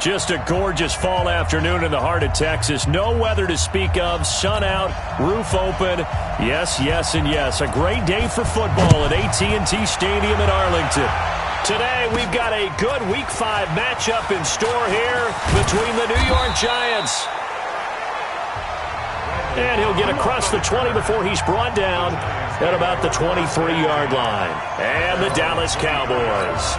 Just a gorgeous fall afternoon in the heart of Texas. No weather to speak of. Sun out, roof open. Yes, yes, and yes. A great day for football at AT&T Stadium in Arlington. Today, we've got a good Week 5 matchup in store here between the New York Giants. And he'll get across the 20 before he's brought down at about the 23-yard line. And the Dallas Cowboys.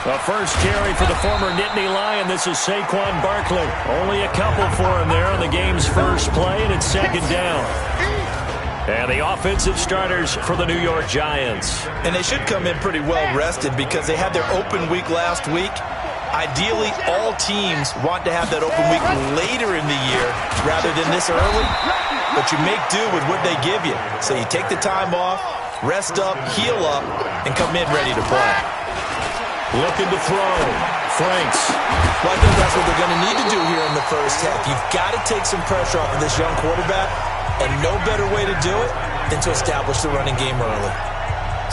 The first carry for the former Nittany Lion. This is Saquon Barkley. Only a couple for him there on the game's first play, and it's second down. And the offensive starters for the New York Giants. And they should come in pretty well rested because they had their open week last week. Ideally, all teams want to have that open week later in the year rather than this early. But you make do with what they give you. So you take the time off, rest up, heal up, and come in ready to play. Looking to throw. Franks. Well, I think that's what they're going to need to do here in the first half. You've got to take some pressure off of this young quarterback, and no better way to do it than to establish the running game early.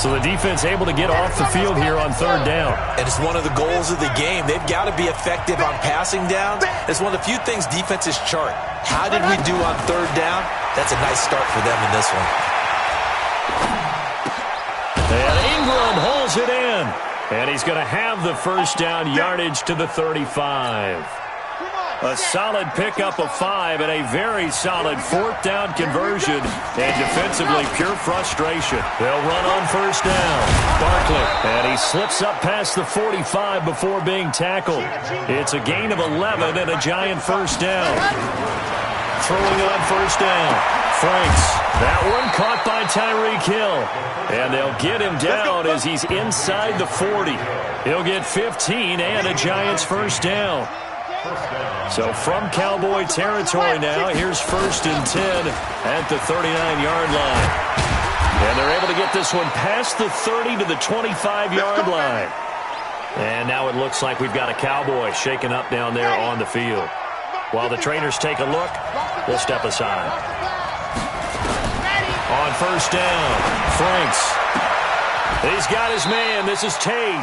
So the defense able to get off the field here on third down. And it's one of the goals of the game. They've got to be effective on passing downs. It's one of the few things defenses chart. How did we do on third down? That's a nice start for them in this one. And Ingram holds it in. And he's going to have the first down yardage to the 35. A solid pickup of 5 and a very solid fourth down conversion. And defensively, pure frustration. They'll run on first down. Barkley. And he slips up past the 45 before being tackled. It's a gain of 11 and a Giant first down. Throwing on first down. Franks. That one caught by Tyreek Hill. And they'll get him down as he's inside the 40. He'll get 15 and a Giants first down. So from Cowboy territory now, here's first and 10 at the 39-yard line. And they're able to get this one past the 30 to the 25-yard line. And now it looks like we've got a Cowboy shaken up down there on the field. While the trainers take a look, we'll step aside. On first down, Franks. He's got his man. This is Tate.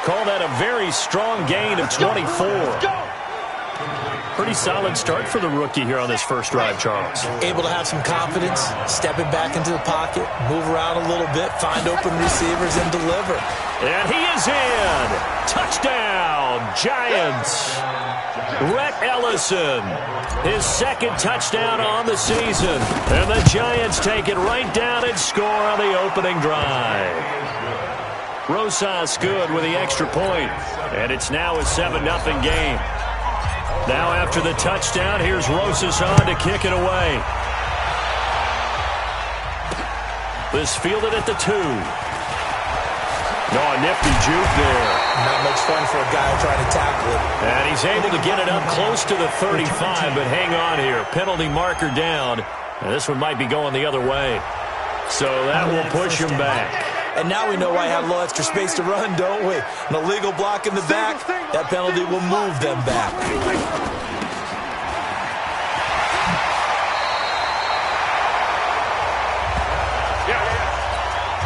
Call that a very strong gain of 24. Pretty solid start for the rookie here on this first drive, Charles. Able to have some confidence, stepping back into the pocket, move around a little bit, find open receivers, and deliver. And he is in. Touchdown, Giants. Rhett Ellison, his second touchdown on the season. And the Giants take it right down and score on the opening drive. Rosas good with the extra point. And it's now a 7-0 game. Now after the touchdown, here's Rosas on to kick it away. This fielded at the 2. Oh, a nifty juke there. Not much fun for a guy trying to tackle it. And he's able to get it up close to the 35, but hang on here. Penalty marker down. And this one might be going the other way. So that will push him back. And now we know why I have a little extra space to run, don't we? An illegal block in the back, that penalty will move them back.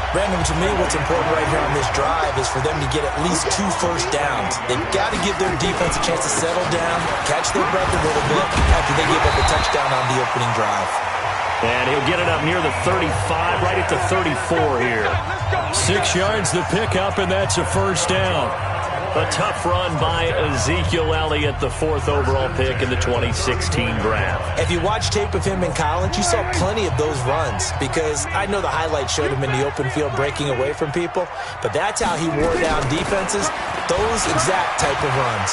Brandon, to me, what's important right here on this drive is for them to get at least 2 first downs. They've got to give their defense a chance to settle down, catch their breath a little bit after they give up a touchdown on the opening drive. And he'll get it up near the 35, right at the 34 here. 6 yards the pickup, and that's a first down. A tough run by Ezekiel Elliott, the 4th overall pick in the 2016 draft. If you watch tape of him in college, you saw plenty of those runs because I know the highlights showed him in the open field breaking away from people, but that's how he wore down defenses, those exact type of runs.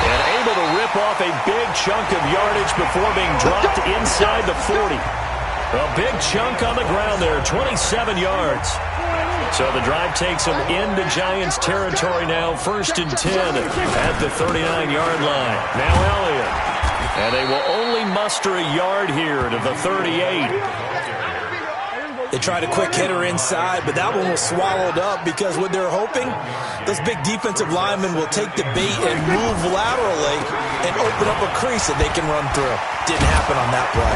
And able to rip off a big chunk of yardage before being dropped inside the 40. A big chunk on the ground there, 27 yards. So the drive takes them into Giants territory now, first and 10 at the 39-yard line. Now Elliott. And they will only muster a yard here to the 38. They tried a quick hitter inside, but that one was swallowed up because what they're hoping, those big defensive linemen will take the bait and move laterally and open up a crease that they can run through. Didn't happen on that play.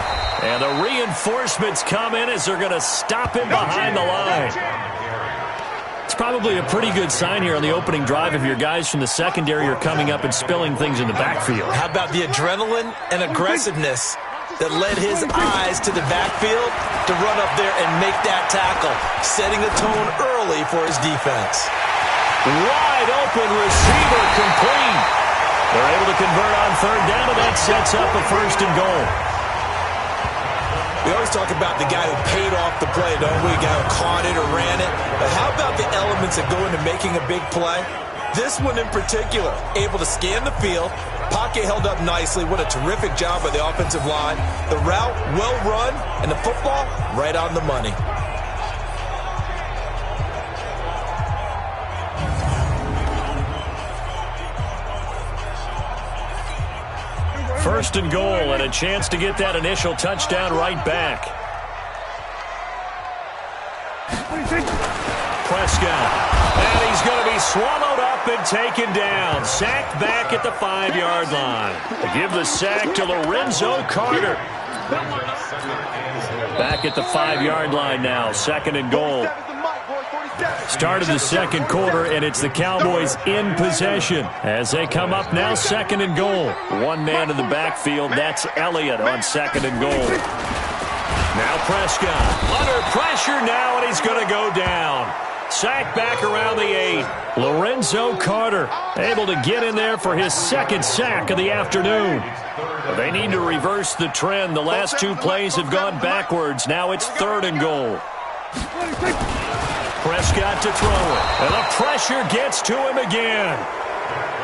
And the reinforcements come in as they're going to stop him behind the line. It's probably a pretty good sign here on the opening drive if your guys from the secondary are coming up and spilling things in the backfield. How about the adrenaline and aggressiveness that led his eyes to the backfield to run up there and make that tackle, setting a tone early for his defense. Wide open receiver complete. They're able to convert on third down, and that sets up a 1st and goal. We always talk about the guy who paid off the play, don't we? The guy who caught it or ran it. But how about the elements that go into making a big play? This one in particular, able to scan the field, pocket held up nicely. What a terrific job by the offensive line. The route, well run, and the football, right on the money. First and goal, and a chance to get that initial touchdown right back. Prescott. And he's going to be swallowed up and taken down. Sacked back at the 5-yard line. To give the sack to Lorenzo Carter. Back at the 5-yard line now. 2nd and goal. Started the second quarter, and it's the Cowboys in possession. As they come up now, 2nd and goal. One man in the backfield. That's Elliott on 2nd and goal. Now Prescott. Under pressure now, and he's going to go down. Sacked back around the 8. Lorenzo Carter able to get in there for his 2nd sack of the afternoon. They need to reverse the trend. The last 2 plays have gone backwards. Now it's 3rd and goal. Prescott to throw it. And the pressure gets to him again.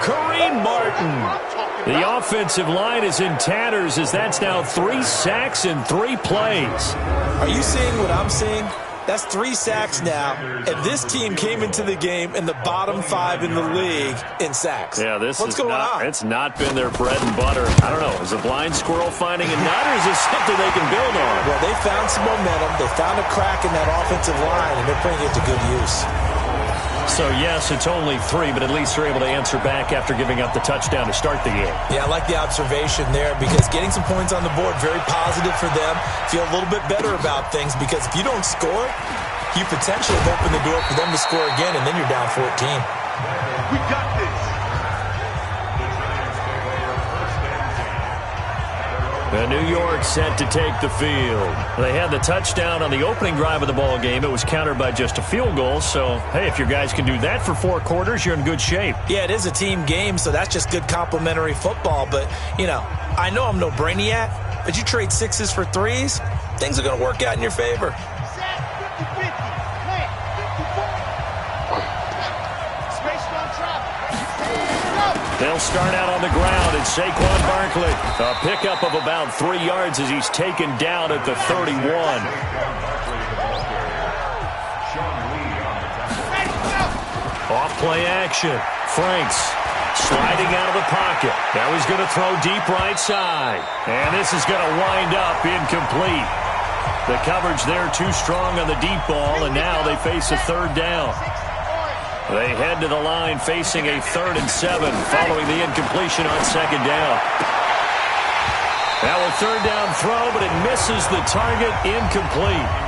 Kareem Martin. The offensive line is in tatters as that's now 3 sacks in 3 plays. Are you seeing what I'm seeing? That's 3 sacks now, and this team came into the game in the bottom 5 in the league in sacks. Yeah, What's going on? It's not been their bread and butter. I don't know. Is a blind squirrel finding a nut, or is it something they can build on? Well, they found some momentum. They found a crack in that offensive line, and they're putting it to good use. So, yes, it's only 3, but at least they're able to answer back after giving up the touchdown to start the game. Yeah, I like the observation there because getting some points on the board, very positive for them. Feel a little bit better about things because if you don't score, you potentially have opened the door for them to score again, and then you're down 14. We got this. And New York set to take the field. They had the touchdown on the opening drive of the ball game. It was countered by just a field goal. So, hey, if your guys can do that for 4 quarters, you're in good shape. Yeah, it is a team game, so that's just good complimentary football. But, you know, I know I'm no brainiac, but you trade 6s for 3s, things are going to work out in your favor. They'll start out on the ground, and Saquon Barkley, a pickup of about 3 yards as he's taken down at the 31. Off play action. Franks sliding out of the pocket. Now he's going to throw deep right side. And this is going to wind up incomplete. The coverage there too strong on the deep ball, and now they face a 3rd down. They head to the line facing a 3rd and 7 following the incompletion on 2nd down. Now a 3rd down throw, but it misses the target, incomplete.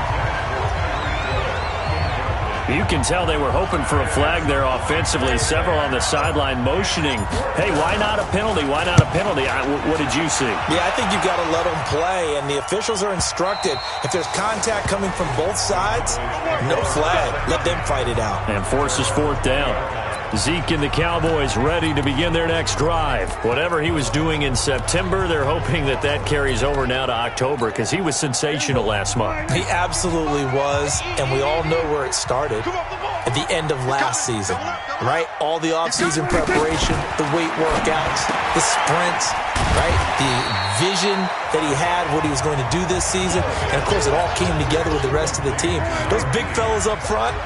You can tell they were hoping for a flag there offensively. Several on the sideline motioning, hey, why not a penalty? Why not a penalty? What did you see? Yeah, I think you've got to let them play, and the officials are instructed. If there's contact coming from both sides, no flag. Let them fight it out. And forces 4th down. Zeke and the Cowboys ready to begin their next drive. Whatever he was doing in September, they're hoping that that carries over now to October because he was sensational last month. He absolutely was, and we all know where it started. At the end of last season, right? All the offseason preparation, the weight workouts, the sprints, right? The vision that he had, what he was going to do this season. And, of course, it all came together with the rest of the team. Those big fellas up front,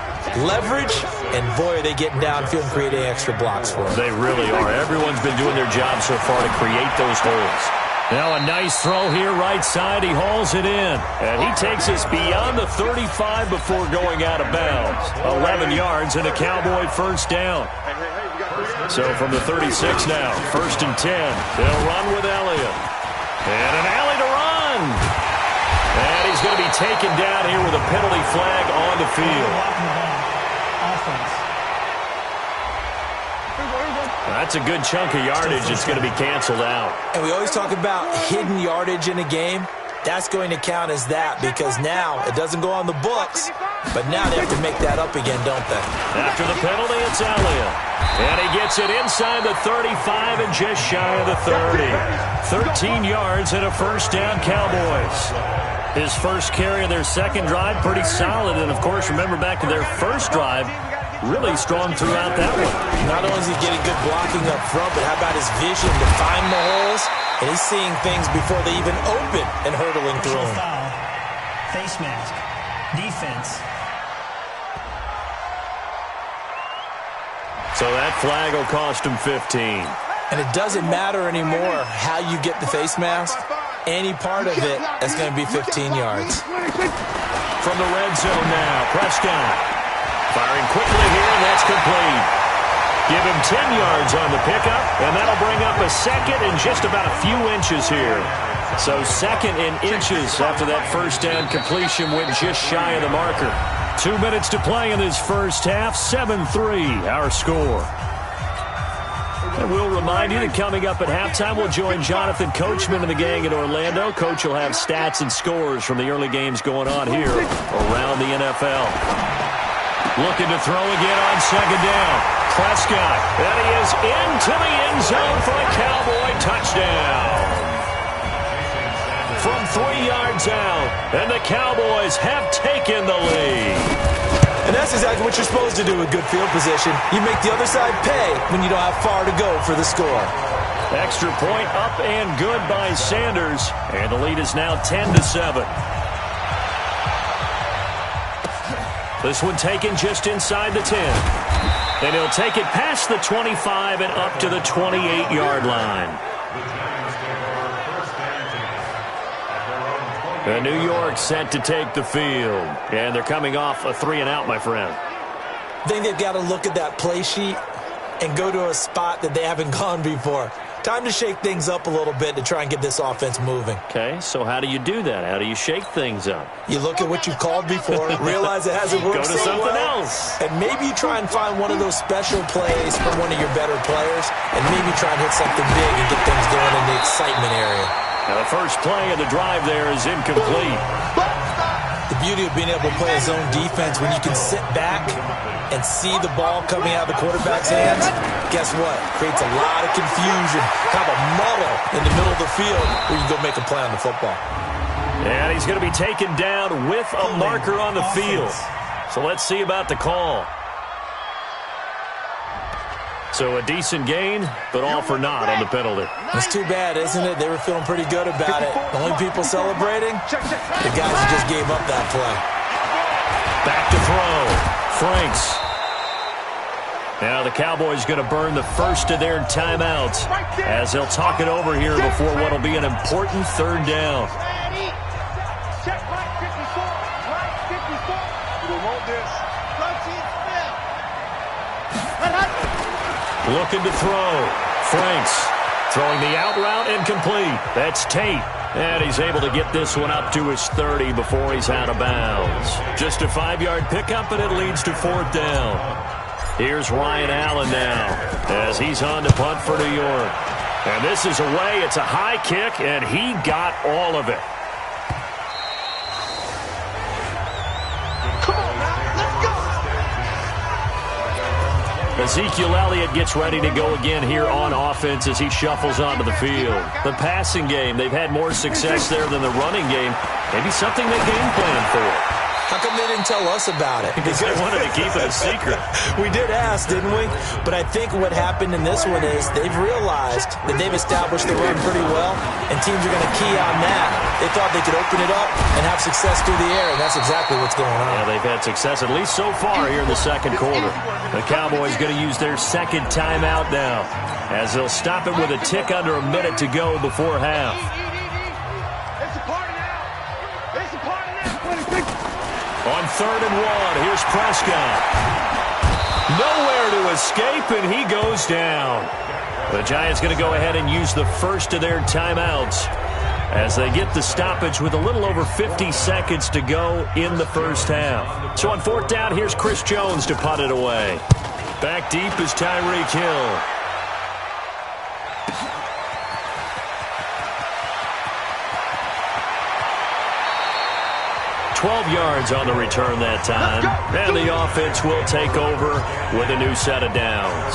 leverage, and, boy, are they getting downfield and creating extra blocks for him. They really are. Everyone's been doing their job so far to create those holes. Now a nice throw here right side. He hauls it in. And he takes us beyond the 35 before going out of bounds. 11 yards and a Cowboy first down. So from the 36 now, 1st and 10. They'll run with Elliott. And an alley to run. And he's going to be taken down here with a penalty flag on the field. That's a good chunk of yardage. It's going to be canceled out. And we always talk about hidden yardage in a game. That's going to count as that because now it doesn't go on the books, but now they have to make that up again, don't they? After the penalty, it's Elliott. And he gets it inside the 35 and just shy of the 30. 13 yards and a first down, Cowboys. His first carry of their second drive, pretty solid. And, of course, remember back to their first drive, really strong throughout that one. Not only is he getting good blocking up front, but how about his vision to find the holes? And he's seeing things before they even open and hurdling through them. Face mask. Defense. So that flag will cost him 15. And it doesn't matter anymore how you get the face mask. Any part of it, that's going to be 15 yards. From the red zone now, Prescott. Firing quickly here, and that's complete. Give him 10 yards on the pickup, and that'll bring up a second and just about a few inches here. So second in inches after that first down completion went just shy of the marker. 2 minutes to play in this first half, 7-3 our score. And we'll remind you that coming up at halftime, we'll join Jonathan Coachman and the gang in Orlando. Coach will have stats and scores from the early games going on here around the NFL. Looking to throw again on second down. Prescott, and he is into the end zone for a Cowboy touchdown. From 3 yards out, and the Cowboys have taken the lead. And that's exactly what you're supposed to do with good field position. You make the other side pay when you don't have far to go for the score. Extra point up and good by Sanders, and the lead is now 10-7. This one taken just inside the 10. And he'll take it past the 25 and up to the 28-yard line. And New York set to take the field. And they're coming off a 3-and-out, my friend. I think they've got to look at that play sheet and go to a spot that they haven't gone before. Time to shake things up a little bit to try and get this offense moving. Okay, so how do you do that? How do you shake things up? You look at what you've called before, realize it hasn't worked so so something well, else. and maybe you try and find one of those special plays from one of your better players, and maybe try and hit something big and get things going in the excitement area. Now the first play of the drive there is incomplete. The beauty of being able to play a zone defense when you can sit back and see the ball coming out of the quarterback's hands, guess what? Creates a lot of confusion, kind of a muddle in the middle of the field where you can go make a play on the football. And he's going to be taken down with a marker on the field. So let's see about the call. So a decent gain, but all for naught on the penalty. It's too bad, isn't it? They were feeling pretty good about it. The only people celebrating, the guys who just gave up that play. Back to throw. Franks. Now the Cowboys going to burn the first of their timeouts as they'll talk it over here before what will be an important third down. Looking to throw. Franks throwing the out route incomplete. That's Tate. And he's able to get this one up to his 30 before he's out of bounds. Just a 5-yard pickup, and it leads to fourth down. Here's Ryan Allen now as he's on to punt for New York. And this is away. It's a high kick, and he got all of it. Ezekiel Elliott gets ready to go again here on offense as he shuffles onto the field. The passing game, they've had more success there than the running game. Maybe something they game plan for. How come they didn't tell us about it? Because they wanted to keep it a secret. We did ask, didn't we? But I think what happened in this one is they've realized that they've established the run pretty well, and teams are going to key on that. They thought they could open it up and have success through the air, and that's exactly what's going on. Yeah, they've had success at least so far here in the second quarter. The Cowboys going to use their second timeout now, as they'll stop it with a tick under a minute to go before half. On 3rd and 1, here's Prescott. Nowhere to escape, and he goes down. The Giants going to go ahead and use the first of their timeouts as they get the stoppage with a little over 50 seconds to go in the first half. So on 4th down, here's Chris Jones to punt it away. Back deep is Tyreek Hill. 12 yards on the return that time. And the offense will take over with a new set of downs.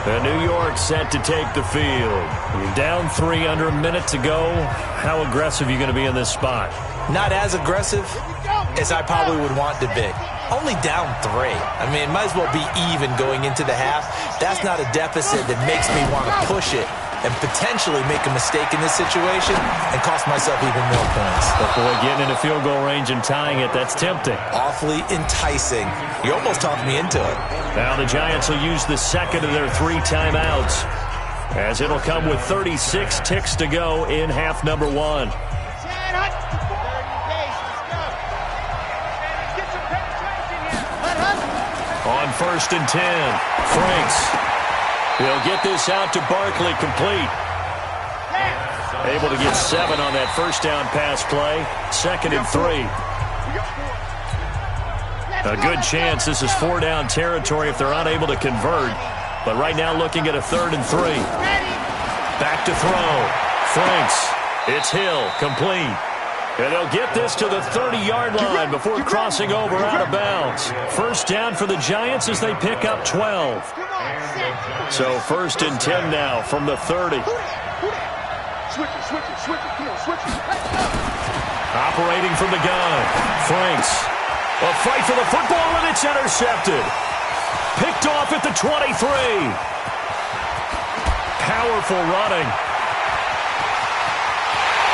And New York set to take the field. Down 3 under a minute to go. How aggressive are you going to be in this spot? Not as aggressive as I probably would want to be. Only down 3. I mean, it might as well be even going into the half. That's not a deficit that makes me want to push it and potentially make a mistake in this situation and cost myself even more points. But boy, getting into field goal range and tying it, that's tempting. Awfully enticing. You almost talked me into it. Now the Giants will use the second of their 3 timeouts, as it'll come with 36 ticks to go in half number 1. On 1st and 10, Franks. He'll get this out to Barkley, complete. Able to get 7 on that first down pass play. 2nd and 3. A good chance this is 4-down territory if they're unable to convert. But right now looking at a 3rd and 3. Back to throw. Franks. It's Hill, complete. And they'll get this to the 30-yard line before crossing over out of bounds. First down for the Giants as they pick up 12. So 1st and 10 now from the 30. Operating from the gun. Franks. A fight for the football, and it's intercepted. Picked off at the 23. Powerful running.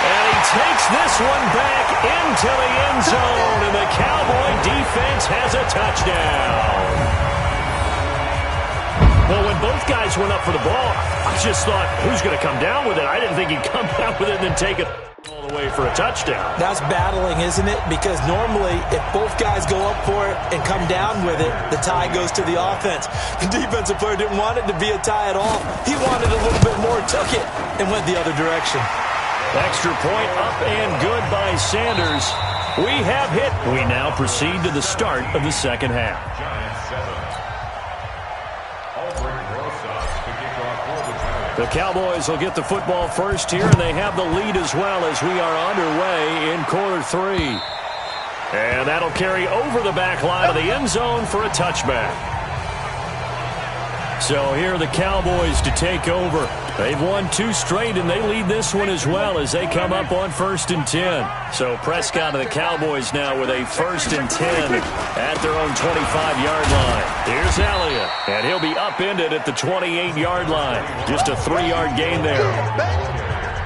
And he takes this one back into the end zone, and the Cowboy defense has a touchdown. Well, when both guys went up for the ball, I just thought, who's going to come down with it? I didn't think he'd come down with it and then take it all the way for a touchdown. That's battling, isn't it? Because normally, if both guys go up for it and come down with it, the tie goes to the offense. The defensive player didn't want it to be a tie at all. He wanted a little bit more, took it, and went the other direction. Extra point up and good by Sanders. We have hit. We now proceed to the start of the second half. The Cowboys will get the football first here, and they have the lead as well as we are underway in quarter 3. And that'll carry over the back line of the end zone for a touchback. So here are the Cowboys to take over. They've won 2 straight, and they lead this one as well as they come up on 1st and 10. So Prescott and the Cowboys now with a 1st and 10 at their own 25-yard line. Here's Elliott, and he'll be upended at the 28-yard line. Just a 3-yard gain there.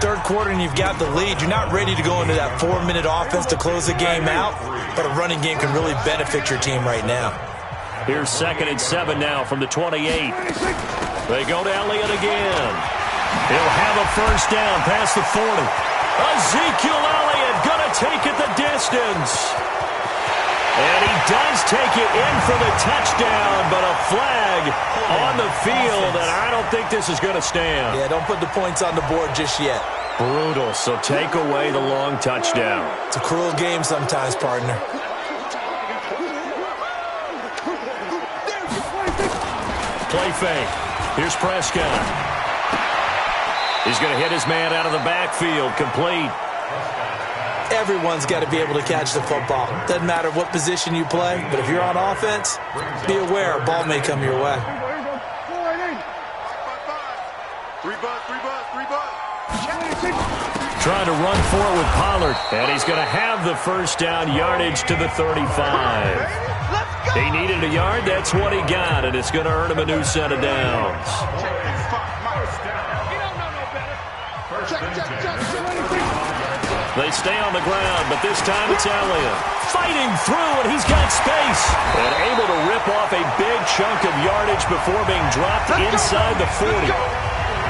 Third quarter and you've got the lead. You're not ready to go into that 4-minute offense to close the game out, but a running game can really benefit your team right now. Here's 2nd and 7 now from the 28. They go to Elliott again. He'll have a first down past the 40. Ezekiel Elliott going to take it the distance. And he does take it in for the touchdown, but a flag on the field, and I don't think this is going to stand. Yeah, don't put the points on the board just yet. Brutal, so take away the long touchdown. It's a cruel game sometimes, partner. Play fake. Here's Prescott. He's going to hit his man out of the backfield. Complete. Everyone's got to be able to catch the football. Doesn't matter what position you play, but if you're on offense, be aware a ball may come your way. trying to run for it with Pollard, and he's going to have the first down, yardage to the 35. He needed a yard. That's what he got, and it's going to earn him a new set of downs. They stay on the ground, but this time it's Elliott. Fighting through, and he's got space. And able to rip off a big chunk of yardage before being dropped inside the 40.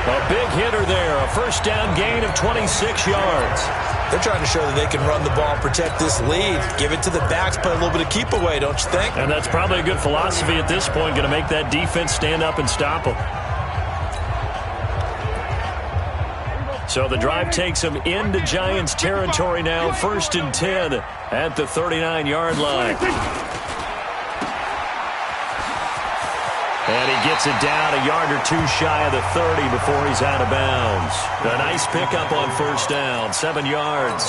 A big hitter there, a first down gain of 26 yards. They're trying to show that they can run the ball and protect this lead. Give it to the backs, play a little bit of keep away, don't you think? And that's probably a good philosophy at this point, going to make that defense stand up and stop them. So the drive takes them into Giants territory now, 1st and 10 at the 39-yard line. And he gets it down a yard or two shy of the 30 before he's out of bounds. A nice pickup on first down, 7 yards.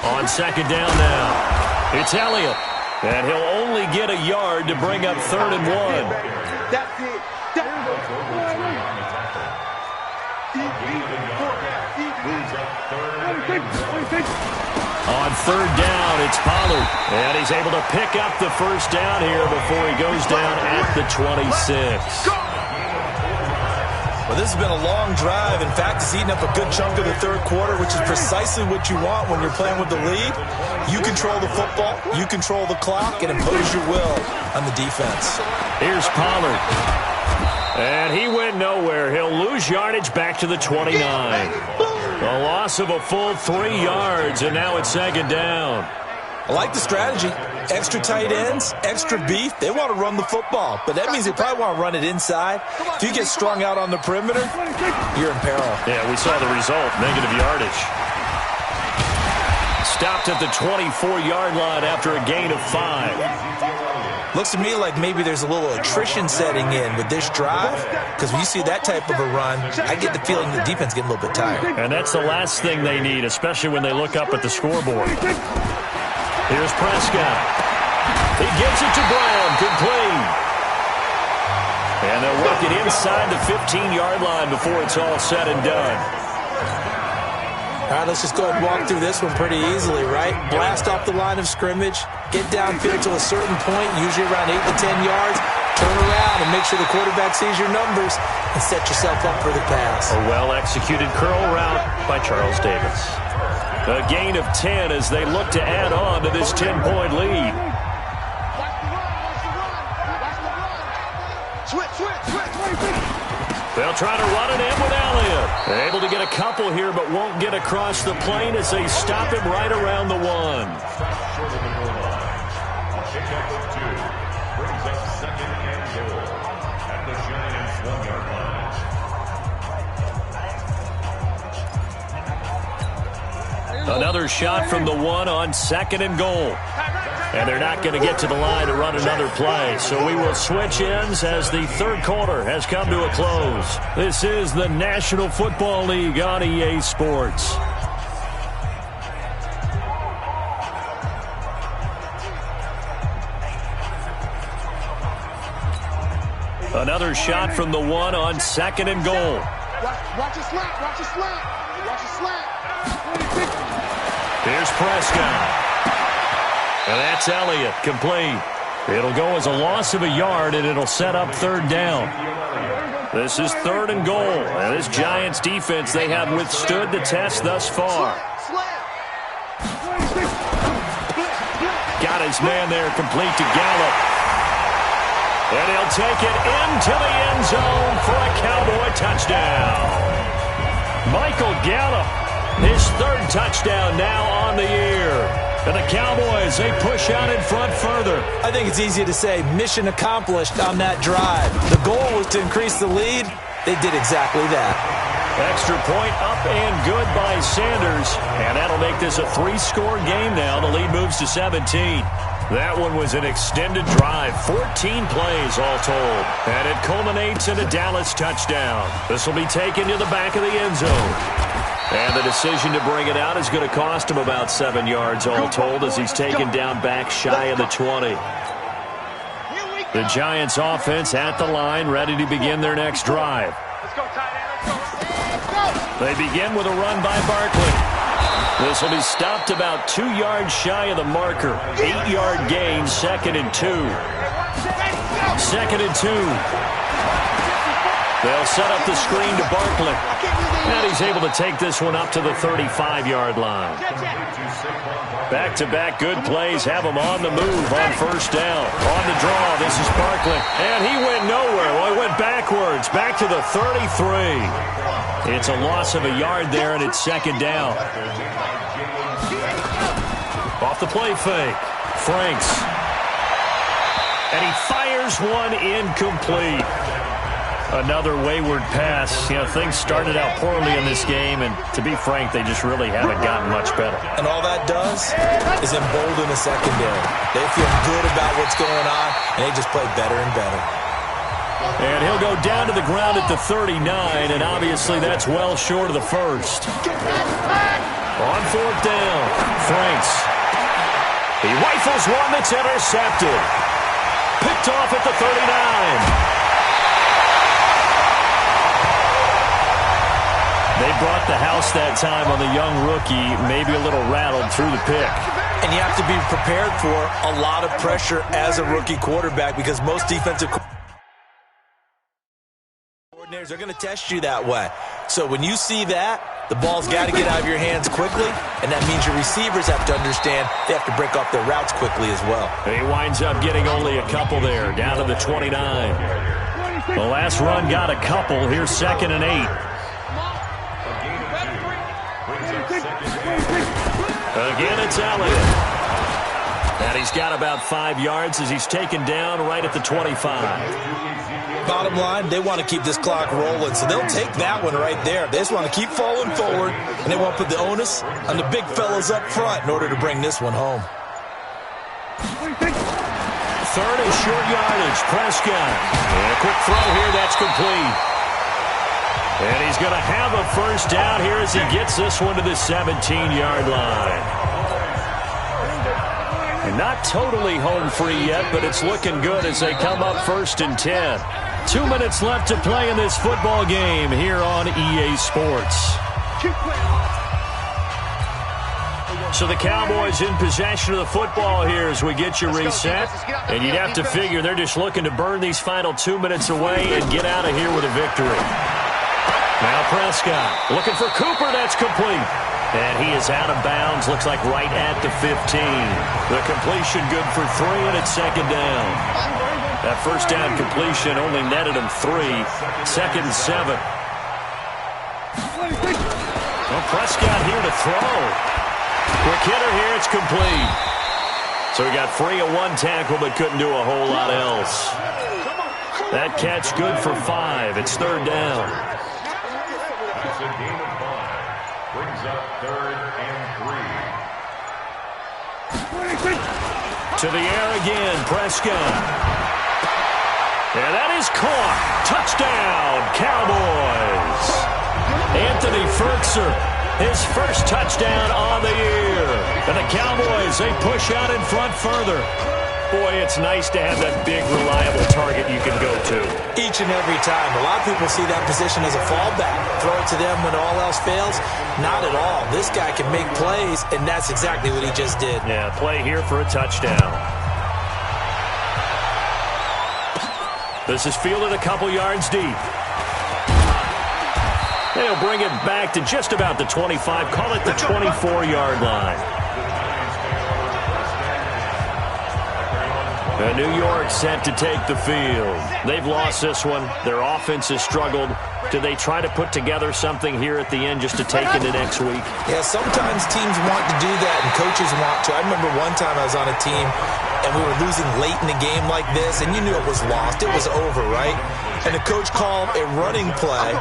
On second down now, it's Elliott. And he'll only get a yard to bring up 3rd and 1. That's it. On 3rd down, it's Pollard. And he's able to pick up the first down here before he goes down at the 26. Well, this has been a long drive. In fact, it's eaten up a good chunk of the 3rd quarter, which is precisely what you want when you're playing with the lead. You control the football, you control the clock, and impose your will on the defense. Here's Pollard. And he went nowhere. He'll lose yardage back to the 29. A loss of a full 3 yards, and now it's 2nd down. I like the strategy. Extra tight ends, extra beef. They want to run the football, but that means they probably want to run it inside. If you get strung out on the perimeter, you're in peril. Yeah, we saw the result, negative yardage. Stopped at the 24-yard line after a gain of 5. Looks to me like maybe there's a little attrition setting in with this drive, because when you see that type of a run, I get the feeling the defense getting a little bit tired. And that's the last thing they need, especially when they look up at the scoreboard. Here's Prescott. He gets it to Brown, complete. And they'll work it inside the 15-yard line before it's all said and done. All right, let's just go ahead and walk through this one pretty easily, right? Blast off the line of scrimmage, get downfield to a certain point, usually around 8 to 10 yards, turn around and make sure the quarterback sees your numbers and set yourself up for the pass. A well-executed curl route by Charles Davis. A gain of 10 as they look to add on to this 10-point lead. They'll try to run it in with Elliott. They're able to get a couple here, but won't get across the plane as they stop him right around the 1. Another shot from the 1 on 2nd and goal. And they're not going to get to the line to run another play. So we will switch ends as the 3rd quarter has come to a close. This is the National Football League on EA Sports. Another shot from the 1 on 2nd and goal. Watch your slant. Watch your slant. Watch your slant. Here's Prescott. And that's Elliott, complete. It'll go as a loss of a yard, and it'll set up 3rd down. This is 3rd and goal. And this Giants defense, they have withstood the test thus far. Got his man there, complete to Gallup. And he'll take it into the end zone for a Cowboy touchdown. Michael Gallup, his 3rd touchdown now on the year. And the Cowboys, they push out in front further. I think it's easy to say mission accomplished on that drive. The goal was to increase the lead. They did exactly that. Extra point up and good by Sanders. And that'll make this a 3-score game now. The lead moves to 17. That one was an extended drive, 14 plays all told. And it culminates in a Dallas touchdown. This will be taken to the back of the end zone. And the decision to bring it out is going to cost him about 7 yards all told as he's taken down back shy of the 20. The Giants offense at the line, ready to begin their next drive. They begin with a run by Barkley. This will be stopped about 2 yards shy of the marker. 8-yard gain, 2nd and 2. 2nd and 2. They'll set up the screen to Barkley. And he's able to take this one up to the 35-yard line. Back-to-back good plays have him on the move on first down. On the draw, this is Barkley. And he went nowhere. Well, he went backwards, back to the 33. It's a loss of a yard there, and it's 2nd down. Off the play fake. Franks. And he fires one incomplete. Another wayward pass. You know, things started out poorly in this game, and to be frank, they just really haven't gotten much better. And all that does is embolden the secondary. They feel good about what's going on, and they just play better and better. And he'll go down to the ground at the 39, and obviously that's well short of the first. On 4th down, Franks. He rifles one that's intercepted. Picked off at the 39. They brought the house that time on the young rookie, maybe a little rattled through the pick. And you have to be prepared for a lot of pressure as a rookie quarterback because most defensive coordinators are going to test you that way. So when you see that, the ball's got to get out of your hands quickly, and that means your receivers have to understand they have to break off their routes quickly as well. And he winds up getting only a couple there, down to the 29. The last run got a couple. Here's 2nd and 8. Again, it's Elliott. And he's got about 5 yards as he's taken down right at the 25. Bottom line, they want to keep this clock rolling, so they'll take that one right there. They just want to keep falling forward, and they want to put the onus on the big fellas up front in order to bring this one home. 3rd and short yardage. Prescott. And a quick throw here. That's complete. And he's going to have a first down here as he gets this one to the 17-yard line. And not totally home free yet, but it's looking good as they come up 1st and 10. 2 minutes left to play in this football game here on EA Sports. So the Cowboys in possession of the football here as we get you reset. And you'd have to figure they're just looking to burn these final 2 minutes away and get out of here with a victory. Now Prescott looking for Cooper. That's complete. And he is out of bounds. Looks like right at the 15. The completion good for 3, and it's 2nd down. That first down completion only netted him 3. 2nd and 7. Well, Prescott here to throw. Quick hitter here. It's complete. So he got free of 1 tackle but couldn't do a whole lot else. That catch good for 5. It's 3rd down. Gain of 5. Brings up 3rd and 3. To the air again, Prescott. And that is caught. Touchdown, Cowboys. Anthony Ferkser, his first touchdown on the year. And the Cowboys, they push out in front further. Boy, it's nice to have that big, reliable target you can go to. Each and every time. A lot of people see that position as a fallback. Throw it to them when all else fails. Not at all. This guy can make plays, and that's exactly what he just did. Yeah, play here for a touchdown. This is fielded a couple yards deep. They'll bring it back to just about the 25. Call it the 24-yard line. And New York set to take the field. They've lost this one. Their offense has struggled. Do they try to put together something here at the end just to take into next week? Yeah, sometimes teams want to do that and coaches want to. I remember one time I was on a team and we were losing late in the game like this, and you knew it was lost. It was over, right? And the coach called a running play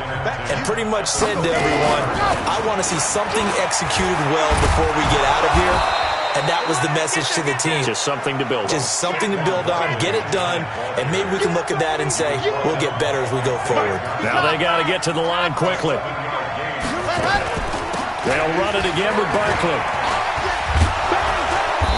and pretty much said to everyone, I want to see something executed well before we get out of here. And that was the message to the team. Just something to build on. Just something to build on, get it done, and maybe we can look at that and say, we'll get better as we go forward. Now they got to get to the line quickly. They'll run it again with Barkley.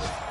you